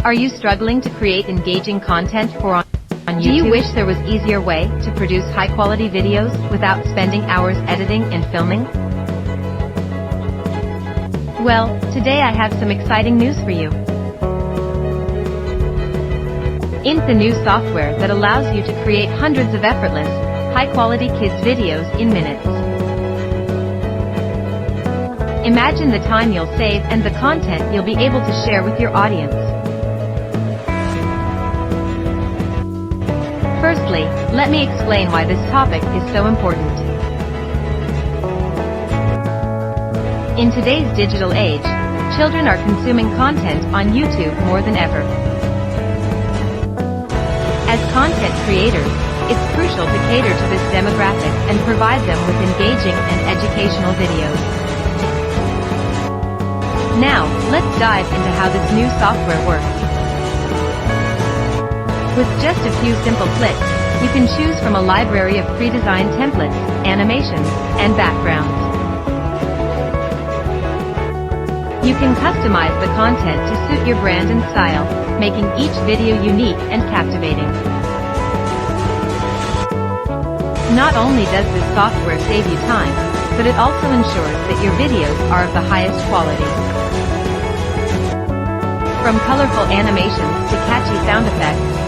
Are you struggling to create engaging content on YouTube? Do you wish there was easier way to produce high-quality videos without spending hours editing and filming? Well, today I have some exciting news for you. Int, the new software that allows you to create hundreds of effortless, high-quality kids videos in minutes. Imagine the time you'll save and the content you'll be able to share with your audience. Firstly, let me explain why this topic is so important. In today's digital age, children are consuming content on YouTube more than ever. As content creators, it's crucial to cater to this demographic and provide them with engaging and educational videos. Now, let's dive into how this new software works. With just a few simple clicks, you can choose from a library of pre-designed templates, animations, and backgrounds. You can customize the content to suit your brand and style, making each video unique and captivating. Not only does this software save you time, but it also ensures that your videos are of the highest quality. From colorful animations to catchy sound effects,